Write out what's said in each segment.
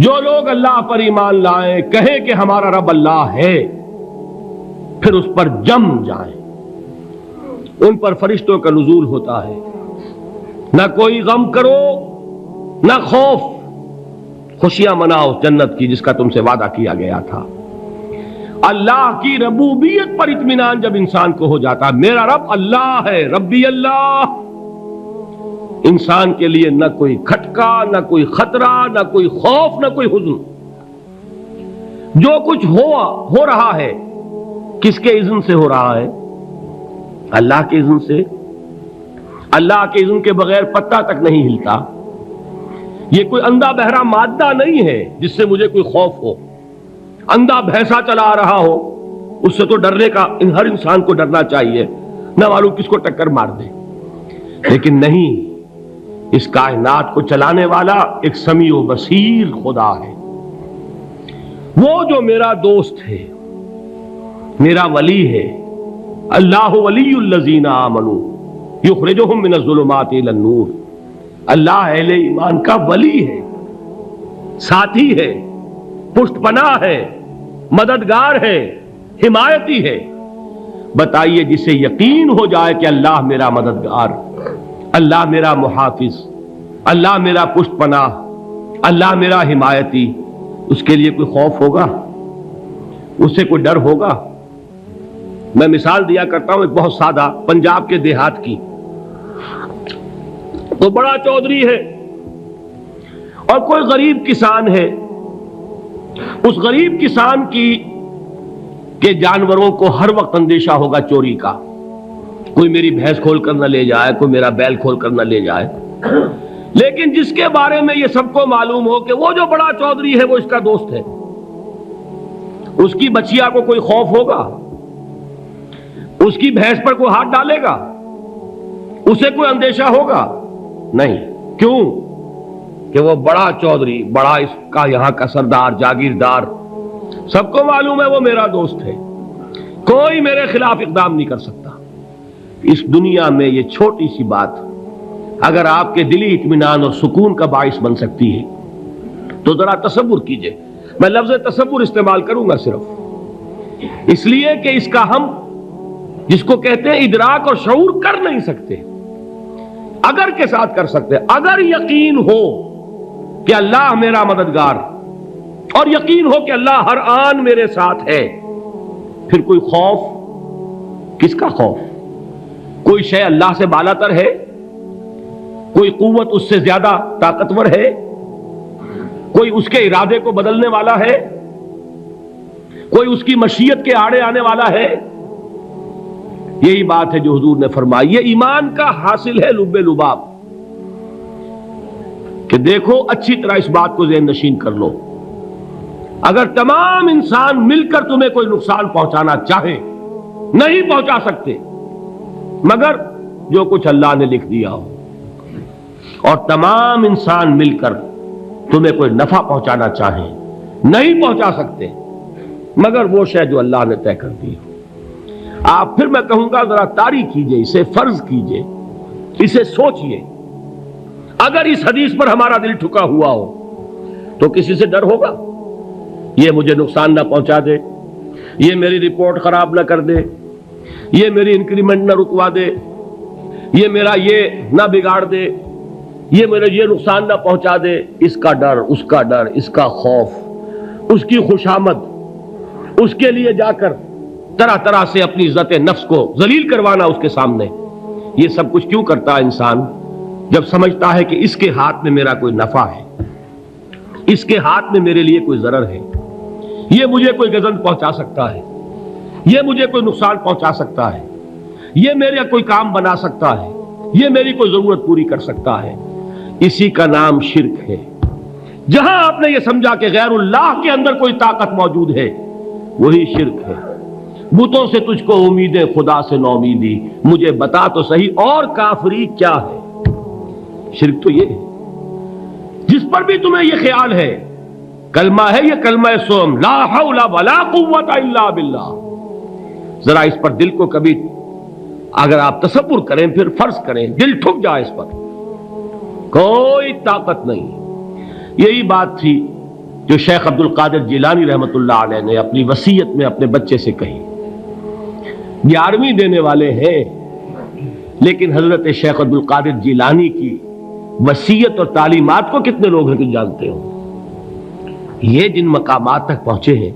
جو لوگ اللہ پر ایمان لائیں، کہیں کہ ہمارا رب اللہ ہے، پھر اس پر جم جائیں، ان پر فرشتوں کا نزول ہوتا ہے۔ نہ کوئی غم کرو نہ خوف، خوشیاں مناؤ جنت کی جس کا تم سے وعدہ کیا گیا تھا۔ اللہ کی ربوبیت پر اطمینان جب انسان کو ہو جاتا، میرا رب اللہ ہے، ربی اللہ، انسان کے لیے نہ کوئی کھٹکا، نہ کوئی خطرہ، نہ کوئی خوف، نہ کوئی حزن۔ جو کچھ ہو رہا ہے کس کے اذن سے ہو رہا ہے؟ اللہ کے اذن سے۔ اللہ کے اذن کے بغیر پتہ تک نہیں ہلتا۔ یہ کوئی اندھا بہرا مادہ نہیں ہے جس سے مجھے کوئی خوف ہو۔ اندھا بھینسا چلا آ رہا ہو، اس سے تو ڈرنے کا ہر انسان کو ڈرنا چاہیے، نہ معلوم کس کو ٹکر مار دے۔ لیکن نہیں، اس کائنات کو چلانے والا ایک سمیع و بصیر خدا ہے، وہ جو میرا دوست ہے، میرا ولی ہے۔ اللہ ولی الذین آمنوا یخرجہم من الظلمات الی النور۔ اللہ اہل ایمان کا ولی ہے، ساتھی ہے، پشت پناہ ہے، مددگار ہے، حمایتی ہے۔ بتائیے جسے یقین ہو جائے کہ اللہ میرا مددگار، اللہ میرا محافظ، اللہ میرا پشت پناہ، اللہ میرا حمایتی، اس کے لیے کوئی خوف ہوگا؟ اس سے کوئی ڈر ہوگا؟ میں مثال دیا کرتا ہوں ایک بہت سادہ، پنجاب کے دیہات کی۔ تو بڑا چودھری ہے اور کوئی غریب کسان ہے۔ اس غریب کسان کے جانوروں کو ہر وقت اندیشہ ہوگا چوری کا، کوئی میری بھینس کھول کر نہ لے جائے، کوئی میرا بیل کھول کر نہ لے جائے۔ لیکن جس کے بارے میں یہ سب کو معلوم ہو کہ وہ جو بڑا چودھری ہے وہ اس کا دوست ہے، اس کی بچیا کو کوئی خوف ہوگا؟ اس کی بھینس پر کوئی ہاتھ ڈالے گا؟ اسے کوئی اندیشہ ہوگا؟ نہیں۔ کیوں؟ کہ وہ بڑا چودھری، بڑا اس کا یہاں کا سردار، جاگیردار، سب کو معلوم ہے وہ میرا دوست ہے، کوئی میرے خلاف اقدام نہیں کر سکتا۔ اس دنیا میں یہ چھوٹی سی بات اگر آپ کے دلی اطمینان اور سکون کا باعث بن سکتی ہے تو ذرا تصور کیجئے۔ میں لفظ تصور استعمال کروں گا صرف اس لیے کہ اس کا ہم جس کو کہتے ہیں ادراک اور شعور کر نہیں سکتے، اگر کے ساتھ کر سکتے۔ اگر یقین ہو کہ اللہ میرا مددگار اور یقین ہو کہ اللہ ہر آن میرے ساتھ ہے، پھر کوئی خوف؟ کس کا خوف؟ کوئی شے اللہ سے بالاتر ہے؟ کوئی قوت اس سے زیادہ طاقتور ہے؟ کوئی اس کے ارادے کو بدلنے والا ہے؟ کوئی اس کی مشیت کے آڑے آنے والا ہے؟ یہی بات ہے جو حضور نے فرمائی۔ یہ ایمان کا حاصل ہے لب لباب، کہ دیکھو اچھی طرح اس بات کو ذہن نشین کر لو، اگر تمام انسان مل کر تمہیں کوئی نقصان پہنچانا چاہے نہیں پہنچا سکتے، مگر جو کچھ اللہ نے لکھ دیا ہو، اور تمام انسان مل کر تمہیں کوئی نفع پہنچانا چاہیں نہیں پہنچا سکتے، مگر وہ شے جو اللہ نے طے کر دی ہو۔ آپ پھر میں کہوں گا ذرا طاری کیجئے، اسے فرض کیجئے، اسے سوچئے۔ اگر اس حدیث پر ہمارا دل ٹھکا ہوا ہو تو کسی سے ڈر ہوگا؟ یہ مجھے نقصان نہ پہنچا دے، یہ میری رپورٹ خراب نہ کر دے، یہ میری انکریمنٹ نہ رکوا دے، یہ میرا یہ نہ بگاڑ دے، یہ میرا یہ نقصان نہ پہنچا دے۔ اس کا ڈر، اس کا ڈر، اس کا خوف، اس کی خوشامد، اس کے لیے جا کر طرح طرح سے اپنی عزت نفس کو ذلیل کروانا اس کے سامنے، یہ سب کچھ کیوں کرتا ہے انسان؟ جب سمجھتا ہے کہ اس کے ہاتھ میں میرا کوئی نفع ہے، اس کے ہاتھ میں میرے لیے کوئی ضرر ہے، یہ مجھے کوئی گزن پہنچا سکتا ہے، یہ مجھے کوئی نقصان پہنچا سکتا ہے، یہ میرا کوئی کام بنا سکتا ہے، یہ میری کوئی ضرورت پوری کر سکتا ہے، اسی کا نام شرک ہے۔ جہاں آپ نے یہ سمجھا کہ غیر اللہ کے اندر کوئی طاقت موجود ہے، وہی شرک ہے۔ بتوں سے تجھ کو امیدیں، خدا سے نومیدی، مجھے بتا تو صحیح اور کافری کیا ہے؟ شرک تو یہ ہے۔ جس پر بھی تمہیں یہ خیال ہے، کلمہ ہے یہ کلمہ سوم، لا حول ولا قوت الا باللہ، ذرا اس پر دل کو کبھی اگر آپ تصور کریں، پھر فرض کریں، دل ٹھک جائے اس پر، کوئی طاقت نہیں۔ یہی بات تھی جو شیخ عبد القادر جیلانی رحمۃ اللہ علیہ نے اپنی وصیت میں اپنے بچے سے کہی. 11ویں دینے والے ہیں، لیکن حضرت شیخ عبد القادر جیلانی کی وصیت اور تعلیمات کو کتنے لوگ ہیں کہ جانتے ہو؟ یہ جن مقامات تک پہنچے ہیں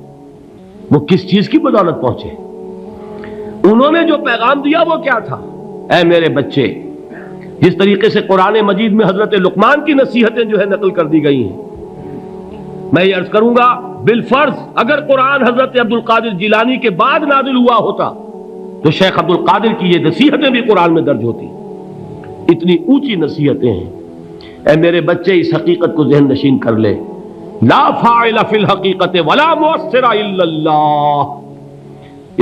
وہ کس چیز کی بدولت پہنچے؟ انہوں نے جو پیغام دیا وہ کیا تھا؟ اے میرے بچے، جس طریقے سے قرآن مجید میں حضرت لقمان کی نصیحتیں جو ہے نقل کر دی گئی ہیں، میں یہ عرض کروں گا بالفرض اگر قرآن حضرت عبد القادر جیلانی کے بعد نازل ہوا ہوتا تو شیخ عبد القادر کی یہ نصیحتیں بھی قرآن میں درج ہوتی. اتنی اونچی نصیحتیں ہیں. اے میرے بچے، اس حقیقت کو ذہن نشین کر لے، لا فاعل فی الحقیقت ولا مؤثر الا اللہ.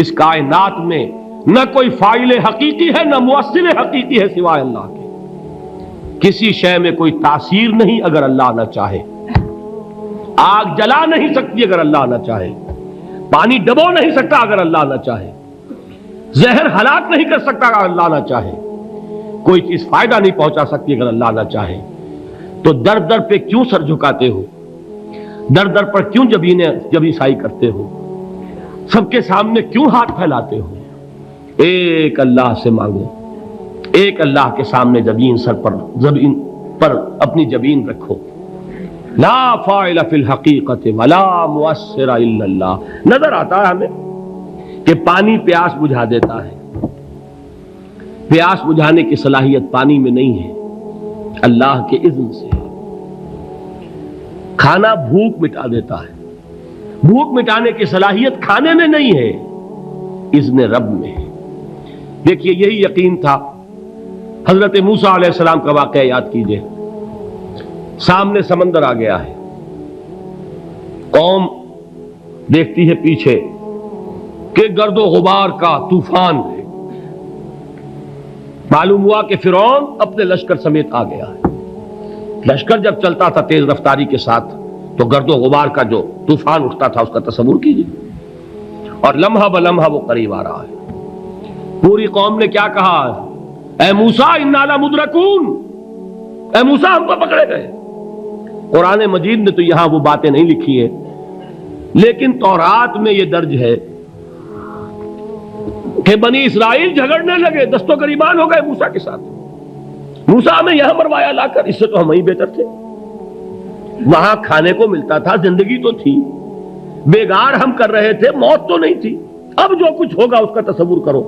اس کائنات میں نہ کوئی فاعل حقیقی ہے نہ مؤثر حقیقی ہے سوائے اللہ کے. کسی شے میں کوئی تاثیر نہیں اگر اللہ نہ چاہے. آگ جلا نہیں سکتی اگر اللہ نہ چاہے. پانی ڈبو نہیں سکتا اگر اللہ نہ چاہے. زہر ہلاک نہیں کر سکتا اگر اللہ نہ چاہے. کوئی چیز فائدہ نہیں پہنچا سکتی اگر اللہ نہ چاہے. تو در در پہ کیوں سر جھکاتے ہو؟ در در پر کیوں جبیں سائی کرتے ہو؟ سب کے سامنے کیوں ہاتھ پھیلاتے ہو؟ ایک اللہ سے مانگو، ایک اللہ کے سامنے زمین پر اپنی جبین رکھو. لا فاعل فی الحقیقت ولا مؤثر الا اللہ. نظر آتا ہے ہمیں کہ پانی پیاس بجھا دیتا ہے. پیاس بجھانے کی صلاحیت پانی میں نہیں ہے، اللہ کے اذن سے. کھانا بھوک مٹا دیتا ہے. بھوک مٹانے کی صلاحیت کھانے میں نہیں ہے، اذن رب میں ہے. دیکھیے یہی یقین تھا. حضرت موسیٰ علیہ السلام کا واقعہ یاد کیجئے. سامنے سمندر آ گیا ہے، قوم دیکھتی ہے پیچھے کہ گرد و غبار کا طوفان ہے. معلوم ہوا کہ فرعون اپنے لشکر سمیت آ گیا ہے. لشکر جب چلتا تھا تیز رفتاری کے ساتھ تو گرد و غبار کا جو طوفان اٹھتا تھا اس کا تصور کیجیے. اور لمحہ بلمحہ وہ قریب آ رہا ہے. پوری قوم نے کیا کہا؟ اے موسیٰ انا لمدرکون، اے موسیٰ ہم کو پکڑے گئے. قرآن مجید نے تو یہاں وہ باتیں نہیں لکھی ہیں، لیکن تورات میں یہ درج ہے کہ بنی اسرائیل جھگڑنے لگے، دست و گریبان ہو گئے موسیٰ کے ساتھ. موسیٰ ہمیں یہاں مروایا لا کر، اس سے تو ہم ہی بہتر تھے. وہاں کھانے کو ملتا تھا، زندگی تو تھی، بیگار ہم کر رہے تھے، موت تو نہیں تھی. اب جو کچھ ہوگا اس کا تصور کرو،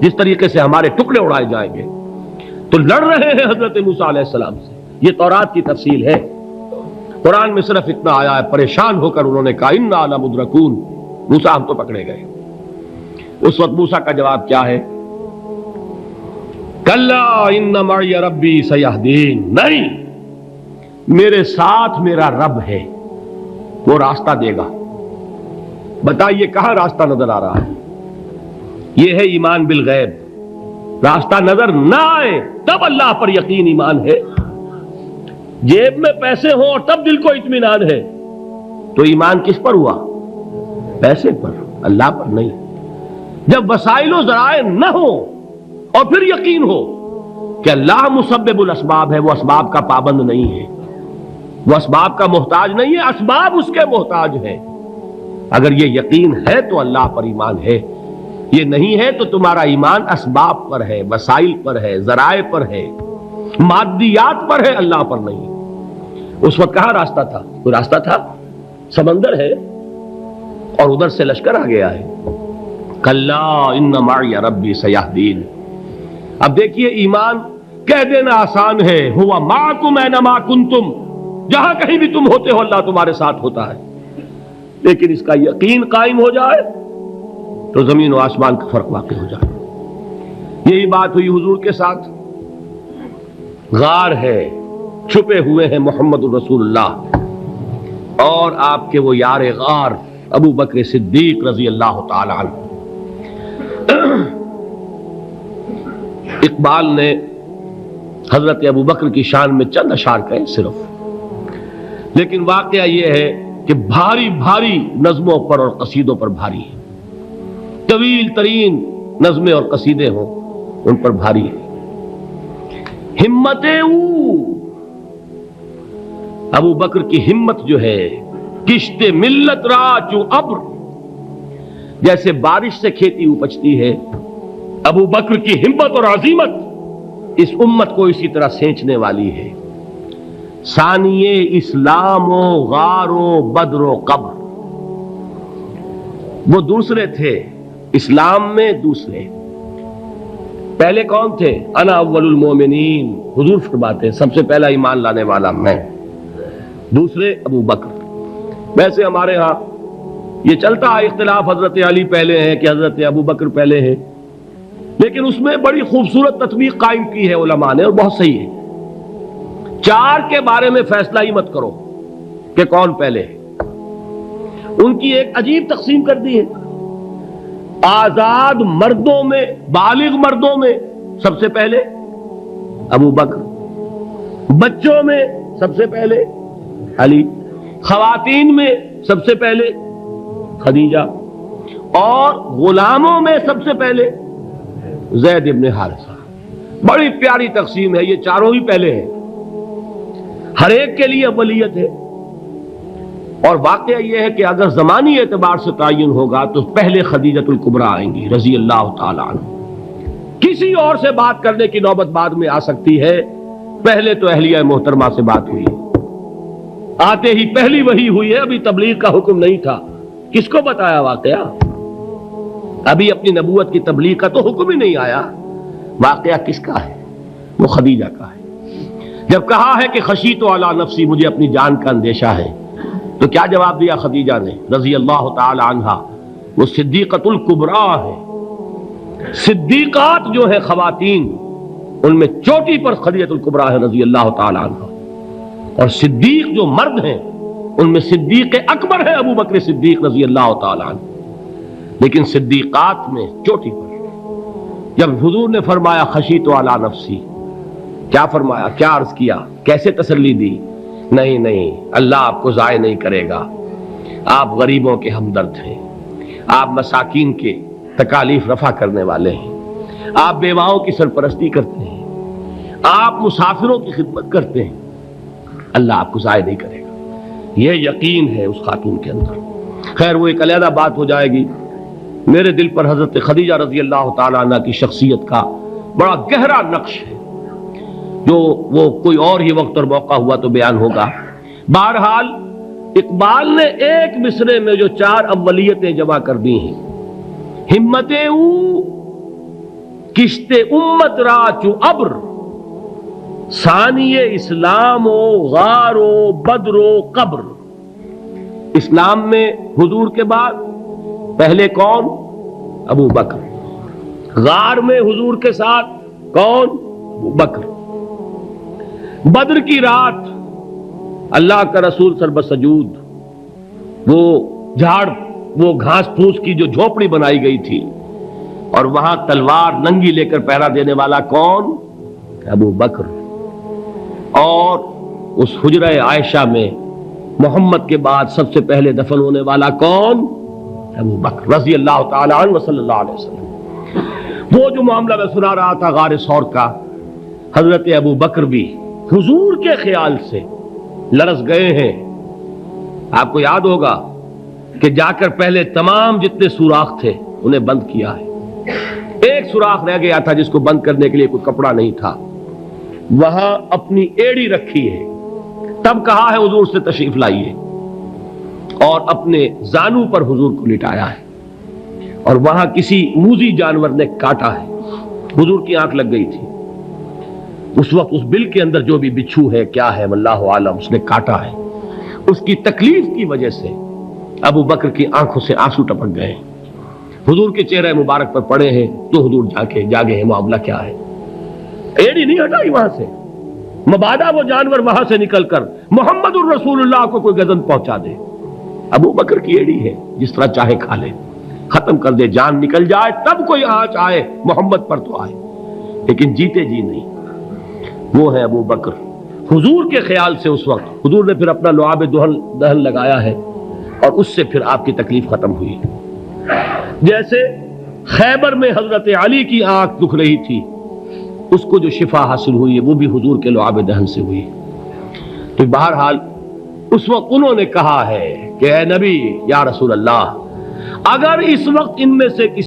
جس طریقے سے ہمارے ٹکڑے اڑائے جائیں گے. تو لڑ رہے ہیں حضرت موسیٰ علیہ السلام سے. یہ تورات کی تفصیل ہے. قرآن میں صرف اتنا آیا ہے، پریشان ہو کر انہوں نے کہا انا لمدرکون، موسیٰ ہم تو پکڑے گئے. اس وقت موسیٰ کا جواب کیا ہے؟ کلا ان معی ربی سیہدین. نہیں، میرے ساتھ میرا رب ہے، وہ راستہ دے گا. بتائیے کہاں راستہ نظر آ رہا ہے؟ یہ ہے ایمان بالغیب. راستہ نظر نہ آئے تب اللہ پر یقین ایمان ہے. جیب میں پیسے ہوں اور تب دل کو اطمینان ہے تو ایمان کس پر ہوا؟ پیسے پر، اللہ پر نہیں. جب وسائل و ذرائع نہ ہو اور پھر یقین ہو کہ اللہ مسبب الاسباب ہے، وہ اسباب کا پابند نہیں ہے، وہ اسباب کا محتاج نہیں ہے، اسباب اس کے محتاج ہے. اگر یہ یقین ہے تو اللہ پر ایمان ہے. یہ نہیں ہے تو تمہارا ایمان اسباب پر ہے، وسائل پر ہے، ذرائع پر ہے، مادیات پر ہے، اللہ پر نہیں. اس وقت کہاں راستہ تھا؟ کوئی راستہ تھا؟ سمندر ہے اور ادھر سے لشکر آ گیا ہے. کلا ان معی ربی سیہدین. اب دیکھیے ایمان کہہ دینا آسان ہے، ہوا معکم اینما کنتم، جہاں کہیں بھی تم ہوتے ہو اللہ تمہارے ساتھ ہوتا ہے. لیکن اس کا یقین قائم ہو جائے تو زمین و آسمان کا فرق واقع ہو جائے. یہی بات ہوئی حضور کے ساتھ. غار ہے، چھپے ہوئے ہیں محمد الرسول اللہ اور آپ کے وہ یار غار ابو بکر صدیق رضی اللہ تعالی عنہ. اقبال نے حضرت ابو بکر کی شان میں چند اشعار کہے صرف، لیکن واقعہ یہ ہے کہ بھاری بھاری نظموں پر اور قصیدوں پر بھاری ہے. طویل ترین نظمیں اور قصیدے ہوں ان پر بھاری ہے. ہمتیں ابو بکر کی ہمت جو ہے کشت ملت را چو ابر، جیسے بارش سے کھیتی اپجتی ہے، ابو بکر کی ہمت اور عزیمت اس امت کو اسی طرح سینچنے والی ہے۔ ثانیے اسلام و غار و بدر و قبر، وہ دوسرے تھے اسلام میں، دوسرے پہلے کون تھے؟ انا اول المومنین، حضور فرماتے ہیں سب سے پہلا ایمان لانے والا میں، دوسرے ابو بکر۔ ویسے ہمارے ہاں یہ چلتا ہے اختلاف، حضرت علی پہلے ہیں کہ حضرت ابو بکر پہلے ہیں، لیکن اس میں بڑی خوبصورت تطبیق قائم کی ہے علماء نے، اور بہت صحیح ہے۔ چار کے بارے میں فیصلہ ہی مت کرو کہ کون پہلے ہے، ان کی ایک عجیب تقسیم کر دی ہے۔ آزاد مردوں میں، بالغ مردوں میں سب سے پہلے ابو بکر، بچوں میں سب سے پہلے علی، خواتین میں سب سے پہلے خدیجہ، اور غلاموں میں سب سے پہلے زید ابن حارثہ۔ بڑی پیاری تقسیم ہے، یہ چاروں ہی پہلے ہیں، ہر ایک کے لیے اولیت ہے۔ اور واقعہ یہ ہے کہ اگر زمانی اعتبار سے تعین ہوگا تو پہلے خدیجۃ الکبریٰ آئیں گی رضی اللہ تعالی عنہ، کسی اور سے بات کرنے کی نوبت بعد میں آ سکتی ہے، پہلے تو اہلیہ محترمہ سے بات ہوئی، آتے ہی پہلی وحی ہوئی ہے، ابھی تبلیغ کا حکم نہیں تھا، کس کو بتایا واقعہ؟ ابھی اپنی نبوت کی تبلیغ کا تو حکم ہی نہیں آیا، واقعہ کس کا ہے؟ وہ خدیجہ کا ہے۔ جب کہا ہے کہ خشیت علی نفسی، مجھے اپنی جان کا اندیشہ ہے، تو کیا جواب دیا خدیجہ نے رضی اللہ تعالی عنہا؟ وہ صدیقۃ الکبریٰ ہے، صدیقات جو ہے خواتین ان میں چوٹی پر خدیجۃ الکبریٰ ہے رضی اللہ تعالی عنہا، اور صدیق جو مرد ہیں ان میں صدیق اکبر ہے ابو بکر صدیق رضی اللہ تعالی عنہ، لیکن صدیقات میں چوٹی پر۔ جب حضور نے فرمایا خشیت علی نفسی، کیا فرمایا؟ کیا عرض کیا؟ کیسے تسلی دی؟ نہیں نہیں، اللہ آپ کو ضائع نہیں کرے گا، آپ غریبوں کے ہمدرد ہیں، آپ مساکین کے تکالیف رفع کرنے والے ہیں، آپ بیواؤں کی سرپرستی کرتے ہیں، آپ مسافروں کی خدمت کرتے ہیں، اللہ آپ کو ضائع نہیں کرے گا۔ یہ یقین ہے اس خاتون کے اندر۔ خیر وہ ایک علیحدہ بات ہو جائے گی۔ میرے دل پر حضرت خدیجہ رضی اللہ تعالی عنہ کی شخصیت کا بڑا گہرا نقش ہے، جو وہ کوئی اور ہی وقت اور موقع ہوا تو بیان ہوگا۔ بہرحال اقبال نے ایک مصرے میں جو چار اولیتیں جمع کر دی ہیں، ہمت او کشت امت را چو ابر، ثانی اسلام و غار و بدر و قبر۔ اسلام میں حضور کے بعد پہلے کون؟ ابو بکر۔ غار میں حضور کے ساتھ کون؟ ابو بکر۔ بدر کی رات اللہ کا رسول سربسجود وہ جھاڑ، وہ گھاس پھوس کی جو جھوپڑی بنائی گئی تھی، اور وہاں تلوار ننگی لے کر پہرا دینے والا کون؟ ابو بکر۔ اور اس حجرہ عائشہ میں محمد کے بعد سب سے پہلے دفن ہونے والا کون؟ ابو بکر رضی اللہ تعالی عنہ صلی اللہ علیہ وسلم۔ وہ جو معاملہ میں سنا رہا تھا غار ثور کا، حضرت ابو بکر بھی حضور کے خیال سے لرز گئے ہیں۔ آپ کو یاد ہوگا کہ جا کر پہلے تمام جتنے سوراخ تھے انہیں بند کیا ہے، ایک سوراخ رہ گیا تھا جس کو بند کرنے کے لیے کوئی کپڑا نہیں تھا، وہاں اپنی ایڑی رکھی ہے، تب کہا ہے حضور سے تشریف لائیے، اور اپنے زانو پر حضور کو لٹایا ہے، اور وہاں کسی موذی جانور نے کاٹا ہے، حضور کی آنکھ لگ گئی تھی، اس وقت اس بل کے اندر جو بھی بچھو ہے کیا ہے واللہ عالم، اس نے کاٹا ہے، اس کی تکلیف کی وجہ سے ابو بکر کی آنکھوں سے آنسو ٹپک گئے، حضور کے چہرے مبارک پر پڑے ہیں، تو حضور جاگے ہیں، معاملہ کیا ہے؟ ایڑی نہیں ہٹائی وہاں سے، مبادا وہ جانور وہاں سے نکل کر محمد الرسول اللہ کو کوئی گزن پہنچا دے، ابو بکر کی ایڑی ہے، جس طرح چاہے کھا لے، ختم کر دے، جان نکل جائے تب کوئی آنچ آئے محمد پر تو آئے، لیکن جیتے جی نہیں۔ وہ ہے ابو بکر حضور کے خیال سے۔ اس وقت حضور نے پھر اپنا لعاب دہن لگایا ہے، اور اس سے پھر آپ کی تکلیف ختم ہوئی۔ جیسے خیبر میں حضرت علی کی آنکھ دکھ رہی تھی، اس کو جو شفا حاصل ہوئی ہے وہ بھی حضور کے لعاب دہن سے ہوئی۔ تو بہرحال اس وقت انہوں نے کہا ہے کہ اے نبی یا رسول اللہ، اگر اس وقت ان میں سے کسی